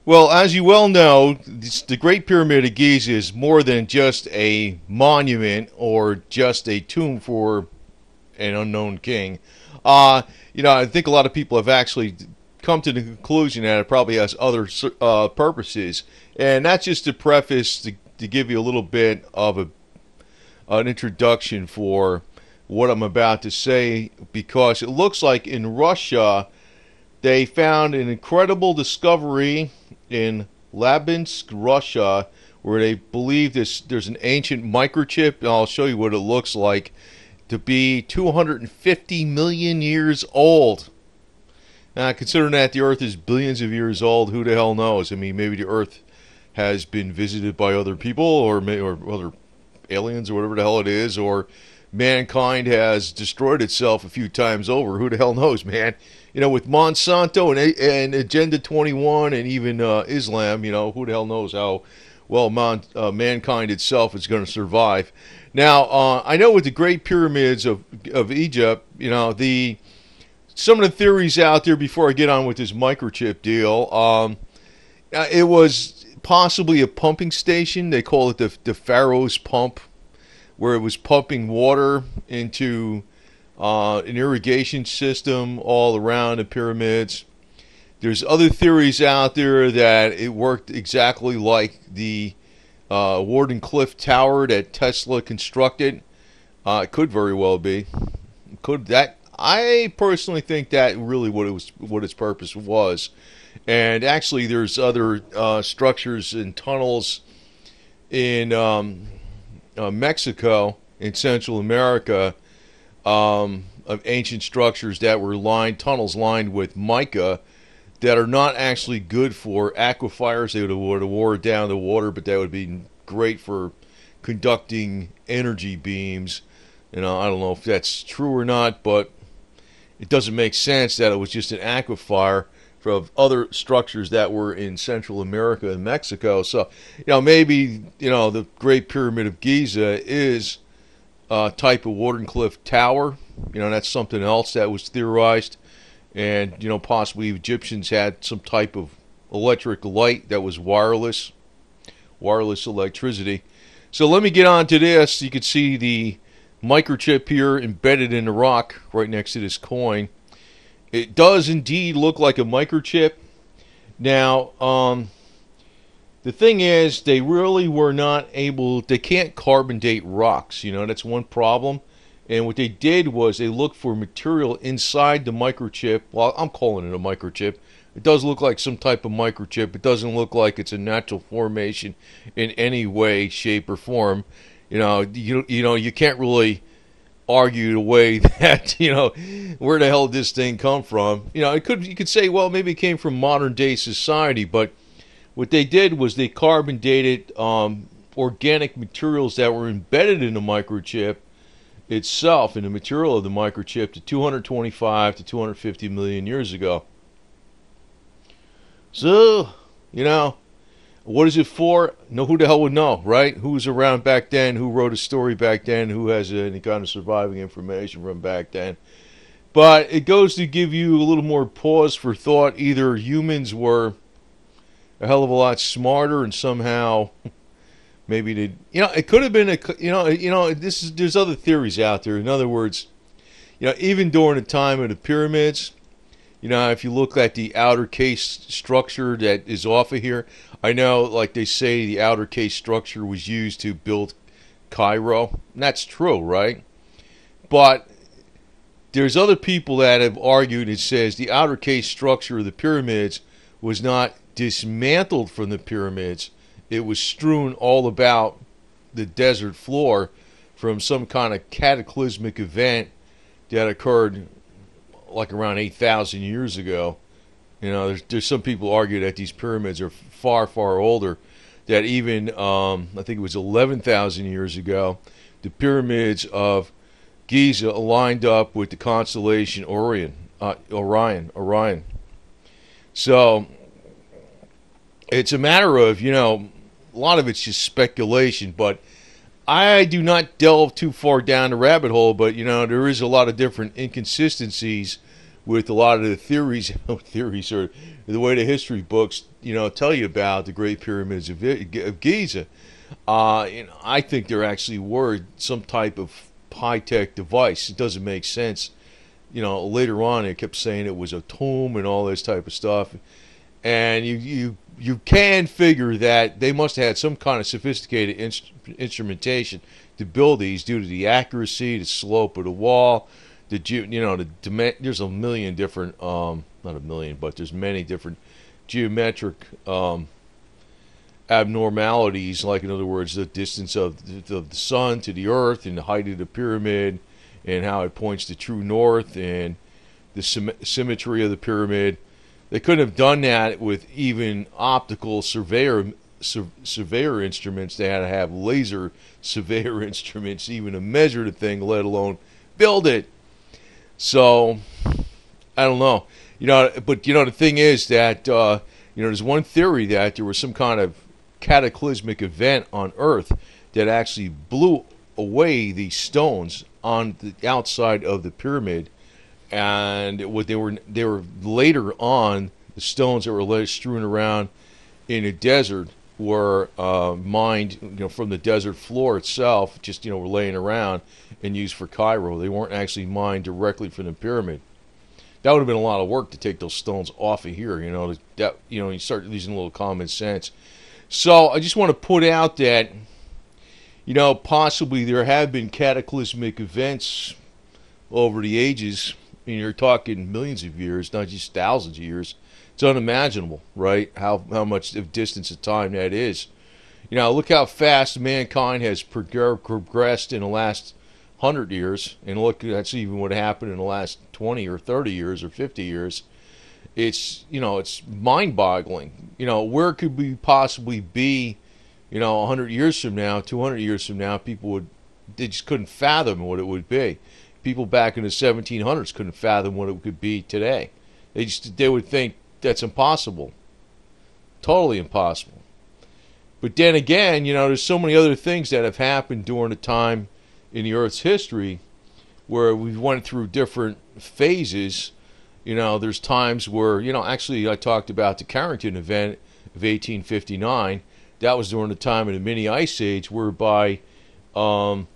Well, as you well know, the Great Pyramid of Giza is more than just a monument or just a tomb for an unknown king. Uh, I think a lot of people have actually come to the conclusion that it probably has other purposes, and that's just to preface to give you a little bit of an introduction for what I'm about to say, because it looks like in Russia they found an incredible discovery in Labinsk, Russia, where they believe there's an ancient microchip, and I'll show you what it looks like, to be 250 million years old. Now, considering that the Earth is billions of years old, who the hell knows? I mean, maybe the Earth has been visited by other people, or other aliens, or whatever the hell it is, or mankind has destroyed itself a few times over. Who the hell knows, man? With Monsanto and Agenda 21 and even Islam, who the hell knows how well mankind itself is going to survive. Now, I know with the Great Pyramids of Egypt, some of the theories out there, before I get on with this microchip deal, it was possibly a pumping station. They call it the Pharaoh's pump, where it was pumping water into an irrigation system all around the pyramids. There's other theories out there that it worked exactly like the Wardenclyffe Tower that Tesla constructed. It could very well be. I personally think that really what its purpose was. And actually, there's other structures and tunnels in Mexico, in Central America, of ancient structures that were tunnels lined with mica, that are not actually good for aquifers. They would have wore down the water, but that would be great for conducting energy beams. I don't know if that's true or not, but it doesn't make sense that it was just an aquifer of other structures that were in Central America and Mexico. So, maybe, the Great Pyramid of Giza is a type of Wardenclyffe Tower. That's something else that was theorized. And, possibly Egyptians had some type of electric light that was wireless electricity. So let me get on to this. You can see the microchip here embedded in the rock right next to this coin. It does indeed look like a microchip. Now, the thing is, they really were not able, they can't carbon date rocks. That's one problem. And what they did was they looked for material inside the microchip. Well, I'm calling it a microchip. It does look like some type of microchip. It doesn't look like it's a natural formation in any way, shape, or form. You can't really argue the way that, where the hell did this thing come from? You could say, well, maybe it came from modern day society, but what they did was they carbon dated organic materials that were embedded in the microchip itself, in the material of the microchip, to 225 to 250 million years ago. So, what is it for? Who the hell would know, right? Who was around back then? Who wrote a story back then? Who has any kind of surviving information from back then? But it goes to give you a little more pause for thought. Either humans were a hell of a lot smarter, and somehow maybe they, it could have been there's other theories out there. In other words, even during the time of the pyramids, if you look at the outer case structure that is off of here, I know, like they say, the outer case structure was used to build Cairo. And that's true, right? But there's other people that have argued and says the outer case structure of the pyramids was not dismantled from the pyramids. It was strewn all about the desert floor from some kind of cataclysmic event that occurred like around 8,000 years ago. There's some people argue that these pyramids are far, far older, that even, I think it was 11,000 years ago, the pyramids of Giza lined up with the constellation Orion. So, it's a matter of, a lot of it's just speculation, but I do not delve too far down the rabbit hole, but, there is a lot of different inconsistencies with a lot of the theories, theories or the way the history books, tell you about the Great Pyramids of Giza. I think there actually were some type of high-tech device. It doesn't make sense. Later on, they kept saying it was a tomb and all this type of stuff. And you can figure that they must have had some kind of sophisticated instrumentation to build these due to the accuracy, the slope of the wall, there's a million different, not a million, but there's many different geometric abnormalities, like in other words, the distance of the sun to the earth and the height of the pyramid and how it points to true north and the symmetry of the pyramid. They couldn't have done that with even optical surveyor instruments. They had to have laser surveyor instruments even to measure the thing, let alone build it. So I don't know, but the thing is that there's one theory that there was some kind of cataclysmic event on Earth that actually blew away these stones on the outside of the pyramid, and what they were later on, the stones that were strewn around in the desert were mined, from the desert floor itself, just were laying around and used for Cairo. They weren't actually mined directly from the pyramid. That would have been a lot of work to take those stones off of here. You start using a little common sense. So I just want to put out that, possibly there have been cataclysmic events over the ages, and you're talking millions of years, not just thousands of years. It's unimaginable, right? How much of distance of time that is. Look how fast mankind has progressed in the last 100 years, and look, that's even what happened in the last 20 or 30 years or 50 years. It's mind-boggling. Where could we possibly be, 100 years from now, 200 years from now? They just couldn't fathom what it would be. People back in the 1700s couldn't fathom what it could be today. They would think that's impossible, totally impossible. But then again, there's so many other things that have happened during the time in the Earth's history where we went through different phases. There's times where, actually I talked about the Carrington event of 1859. That was during the time of the mini ice age, whereby they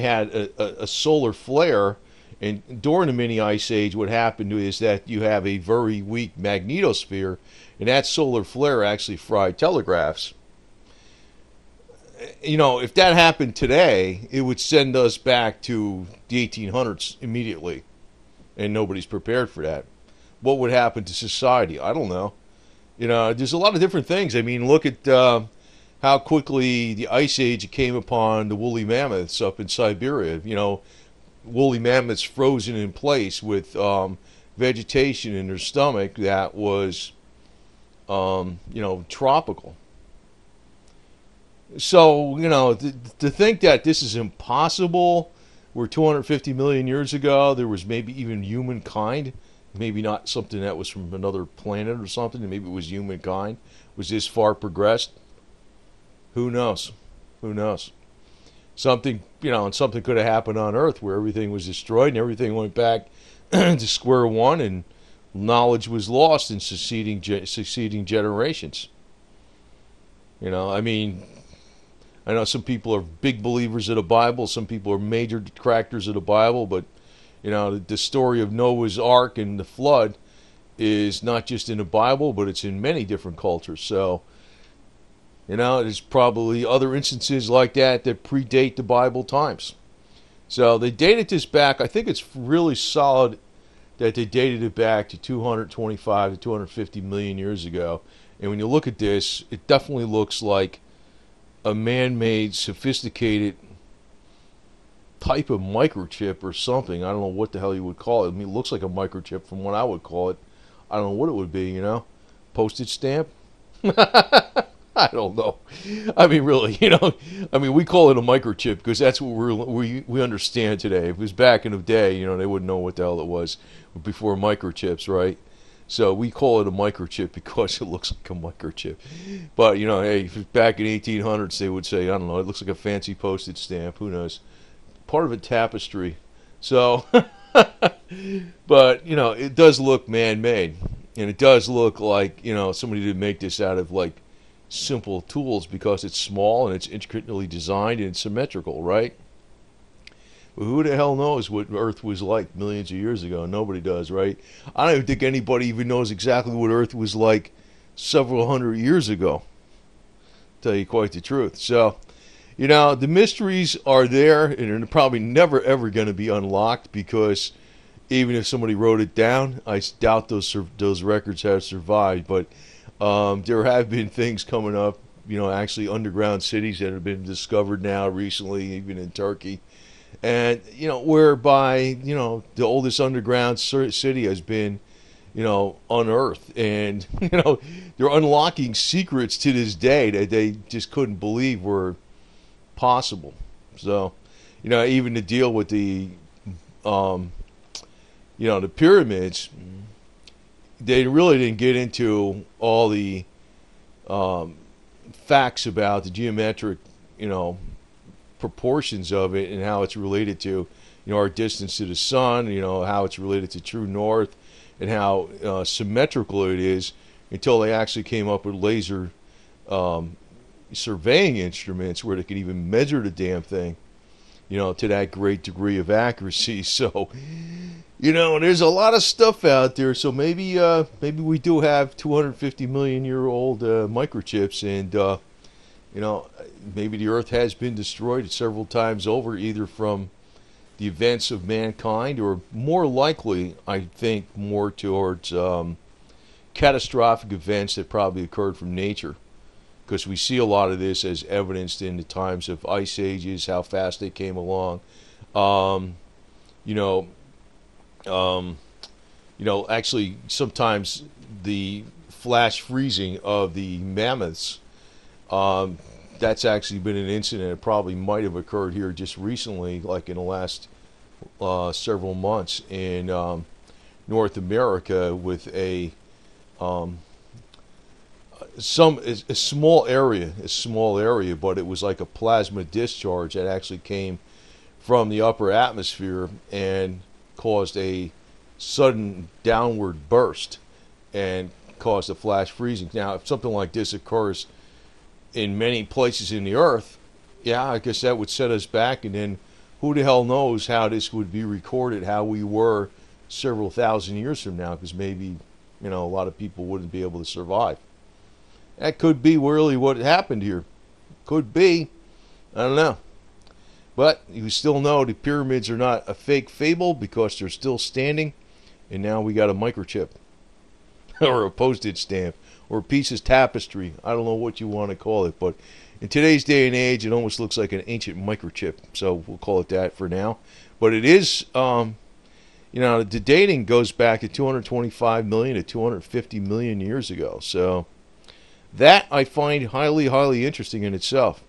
had a solar flare, and during the mini ice age, what happened is that you have a very weak magnetosphere, and that solar flare actually fried telegraphs. If that happened today, it would send us back to the 1800s immediately, and nobody's prepared for that. What would happen to society? I don't know. There's a lot of different things. I mean, look at how quickly the ice age came upon the woolly mammoths up in Siberia. Woolly mammoths frozen in place with vegetation in their stomach that was, tropical. So, to think that this is impossible, where 250 million years ago there was maybe even humankind, maybe not something that was from another planet or something, and maybe it was humankind, was this far progressed. Who knows? Who knows? Something, and something could have happened on Earth where everything was destroyed and everything went back to square one, and knowledge was lost in succeeding generations. I know some people are big believers of the Bible. Some people are major detractors of the Bible. But, the story of Noah's Ark and the flood is not just in the Bible, but it's in many different cultures. So, there's probably other instances like that predate the Bible times. So they dated this back. I think it's really solid that they dated it back to 225 to 250 million years ago. And when you look at this, it definitely looks like a man-made, sophisticated type of microchip or something. I don't know what the hell you would call it. I mean, it looks like a microchip from what I would call it. I don't know what it would be, Postage stamp? I don't know. I mean, really, we call it a microchip because that's what we understand today. If it was back in the day, they wouldn't know what the hell it was before microchips, right? So we call it a microchip because it looks like a microchip. But, hey, if it's back in 1800s, they would say, I don't know, it looks like a fancy postage stamp. Who knows? Part of a tapestry. So, But, you know, it does look man-made. And it does look like, you know, somebody did make this out of, like, simple tools because it's small and it's intricately designed and it's symmetrical, right? But who the hell knows what Earth was like millions of years ago? Nobody does, right? I don't even think anybody even knows exactly what Earth was like several hundred years ago, to tell you quite the truth. So, you know, the mysteries are there, and they're probably never, ever going to be unlocked because even if somebody wrote it down, I doubt those records have survived. But there have been things coming up, you know, actually underground cities that have been discovered now recently, even in Turkey. And, you know, whereby, you know, the oldest underground city has been, you know, unearthed. And, you know, they're unlocking secrets to this day that they just couldn't believe were possible. So, you know, even to deal with the, you know, the pyramids, they really didn't get into all the facts about the geometric, you know, proportions of it and how it's related to, you know, our distance to the sun, you know, how it's related to true north and how symmetrical it is until they actually came up with laser surveying instruments where they could even measure the damn thing, you know, to that great degree of accuracy. So, you know, there's a lot of stuff out there. So maybe we do have 250 million year old microchips, and you know, maybe the Earth has been destroyed several times over, either from the events of mankind or more likely, I think, more towards catastrophic events that probably occurred from nature. Because we see a lot of this as evidenced in the times of ice ages, how fast they came along. You know, actually, sometimes the flash freezing of the mammoths. That's actually been an incident that probably might have occurred here just recently, like in the last several months in North America, with a small area, but it was like a plasma discharge that actually came from the upper atmosphere and caused a sudden downward burst and caused a flash freezing. Now, if something like this occurs in many places in the earth, yeah, I guess that would set us back, and then who the hell knows how this would be recorded, how we were several thousand years from now, because maybe, you know, a lot of people wouldn't be able to survive. That could be really what happened here. Could be. I don't know. But you still know the pyramids are not a fake fable because they're still standing, and now we got a microchip or a postage stamp or a piece of tapestry. I don't know what you want to call it, but in today's day and age, it almost looks like an ancient microchip. So we'll call it that for now. But it is, you know, the dating goes back to 225 million to 250 million years ago. So that I find highly, highly interesting in itself.